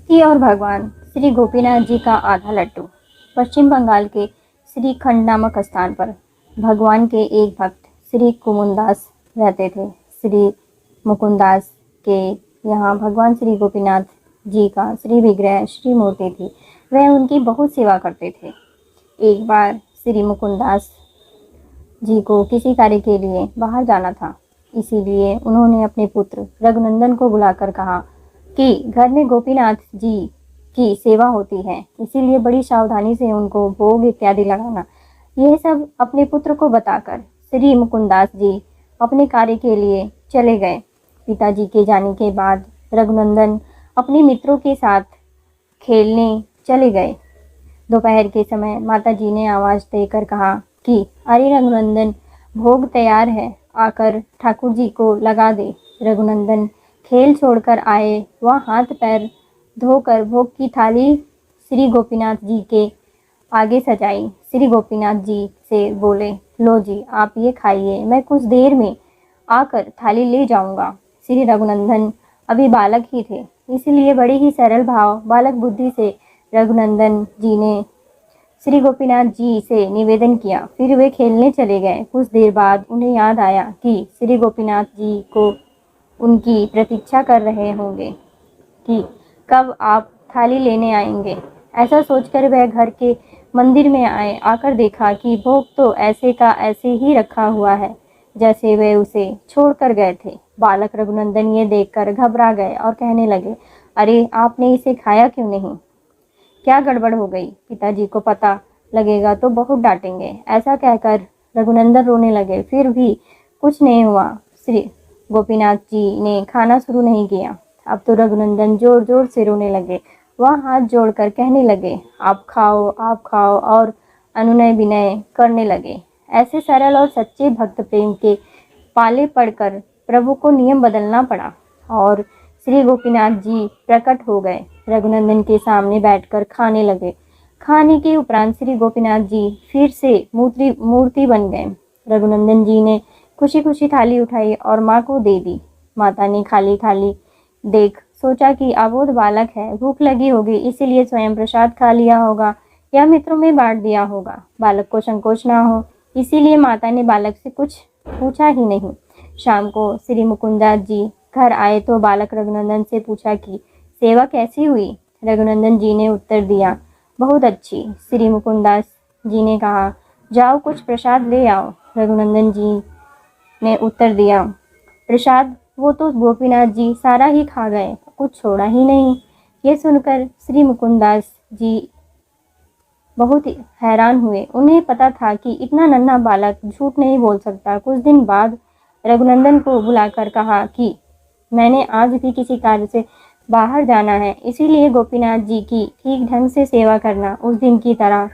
की और भगवान श्री गोपीनाथ जी का आधा लड्डू। पश्चिम बंगाल के श्रीखंड नामक स्थान पर भगवान के एक भक्त श्री कुमुदास रहते थे। श्री मुकुंदास के यहाँ भगवान श्री गोपीनाथ जी का श्री विग्रह श्री मूर्ति थी। वह उनकी बहुत सेवा करते थे। एक बार श्री मुकुंदास जी को किसी कार्य के लिए बाहर जाना था, इसीलिए उन्होंने अपने पुत्र रघुनंदन को बुलाकर कहा कि घर में गोपीनाथ जी की सेवा होती है, इसीलिए बड़ी सावधानी से उनको भोग इत्यादि लगाना। यह सब अपने पुत्र को बताकर श्री मुकुंदास जी अपने कार्य के लिए चले गए। पिताजी के जाने के बाद रघुनंदन अपने मित्रों के साथ खेलने चले गए। दोपहर के समय माताजी ने आवाज़ देकर कहा कि अरे रघुनंदन, भोग तैयार है, आकर ठाकुर जी को लगा दे। रघुनंदन खेल छोड़कर आए। वह हाथ पैर धोकर भोग की थाली श्री गोपीनाथ जी के आगे सजाई। श्री गोपीनाथ जी से बोले, लो जी, आप ये खाइए, मैं कुछ देर में आकर थाली ले जाऊंगा। श्री रघुनंदन अभी बालक ही थे, इसलिए बड़ी ही सरल भाव बालक बुद्धि से रघुनंदन जी ने श्री गोपीनाथ जी से निवेदन किया। फिर वे खेलने चले गए। कुछ देर बाद उन्हें याद आया कि श्री गोपीनाथ जी को उनकी प्रतीक्षा कर रहे होंगे कि कब आप थाली लेने आएंगे। ऐसा सोचकर वह घर के मंदिर में आए। आकर देखा कि भोग तो ऐसे का ऐसे ही रखा हुआ है जैसे वे उसे छोड़कर गए थे। बालक रघुनंदन ये देखकर घबरा गए और कहने लगे, अरे आपने इसे खाया क्यों नहीं? क्या गड़बड़ हो गई? पिताजी को पता लगेगा तो बहुत डांटेंगे। ऐसा कहकर रघुनंदन रोने लगे। फिर भी कुछ नहीं हुआ। श्री गोपीनाथ जी ने खाना शुरू नहीं किया। अब तो रघुनंदन जोर जोर से रोने लगे। वह हाथ जोड़कर कहने लगे, आप खाओ और अनुनय विनय करने लगे। ऐसे सरल और सच्चे भक्त प्रेम के पाले पड़कर प्रभु को नियम बदलना पड़ा और श्री गोपीनाथ जी प्रकट हो गए। रघुनंदन के सामने बैठकर खाने लगे। खाने के उपरांत श्री गोपीनाथ जी फिर से मूर्ति बन गए। रघुनंदन जी ने खुशी खुशी थाली उठाई और माँ को दे दी। माता ने खाली थाली देख सोचा कि अबोध बालक है, भूख लगी होगी, इसीलिए स्वयं प्रसाद खा लिया होगा या मित्रों में बांट दिया होगा। बालक को संकोच ना हो, इसीलिए माता ने बालक से कुछ पूछा ही नहीं। शाम को श्री मुकुंदास जी घर आए तो बालक रघुनंदन से पूछा कि सेवा कैसी हुई? रघुनंदन जी ने उत्तर दिया, बहुत अच्छी। श्री मुकुंदास जी ने कहा, जाओ कुछ प्रसाद ले आओ। रघुनंदन जी ने उत्तर दिया, प्रसाद? वो तो गोपीनाथ जी सारा ही खा गए, कुछ छोड़ा ही नहीं। ये सुनकर श्री मुकुंदास जी बहुत हैरान हुए। उन्हें पता था कि इतना नन्हा बालक झूठ नहीं बोल सकता। कुछ दिन बाद रघुनंदन को बुलाकर कहा कि मैंने आज भी किसी कार्य से बाहर जाना है, इसीलिए गोपीनाथ जी की ठीक ढंग से सेवा करना। उस दिन की तरह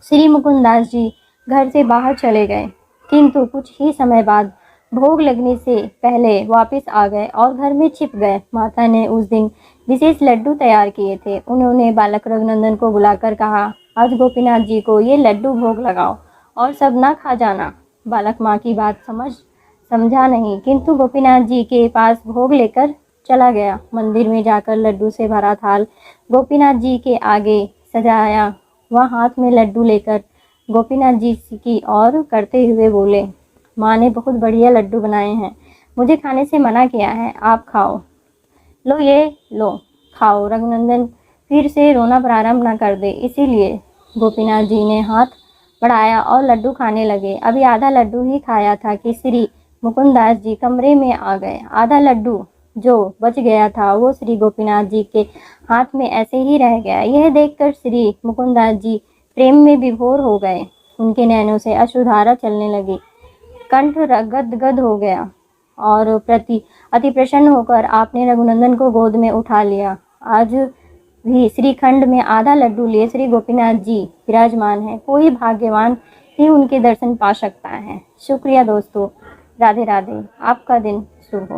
श्री मुकुंदास जी घर से बाहर चले गए, किंतु कुछ ही समय बाद भोग लगने से पहले वापस आ गए और घर में छिप गए। माता ने उस दिन विशेष लड्डू तैयार किए थे। उन्होंने बालक रघुनंदन को बुलाकर कहा, आज गोपीनाथ जी को ये लड्डू भोग लगाओ और सब ना खा जाना। बालक माँ की बात समझा नहीं, किंतु गोपीनाथ जी के पास भोग लेकर चला गया। मंदिर में जाकर लड्डू से भरा थाल गोपीनाथ जी के आगे सजाया। वह हाथ में लड्डू लेकर गोपीनाथ जी की ओर करते हुए बोले, माँ ने बहुत बढ़िया लड्डू बनाए हैं, मुझे खाने से मना किया है, आप खाओ। लो ये लो, खाओ। रघुनंदन फिर से रोना प्रारंभ न कर दे, इसीलिए गोपीनाथ जी ने हाथ बढ़ाया और लड्डू खाने लगे। अभी आधा लड्डू ही खाया था कि श्री मुकुंदास जी कमरे में आ गए। आधा लड्डू जो बच गया था वो श्री गोपीनाथ जी के हाथ में ऐसे ही रह गया। यह देखकर श्री मुकुंदास जी प्रेम में विभोर हो गए। उनके नैनों से अश्रुधारा चलने लगी। कंठ गदगद हो गया और अति प्रसन्न होकर आपने रघुनंदन को गोद में उठा लिया। आज भी श्रीखंड में आधा लड्डू लिए श्री गोपीनाथ जी विराजमान है। कोई भाग्यवान ही उनके दर्शन पा सकता है। शुक्रिया दोस्तों। राधे राधे। आपका दिन शुभ हो।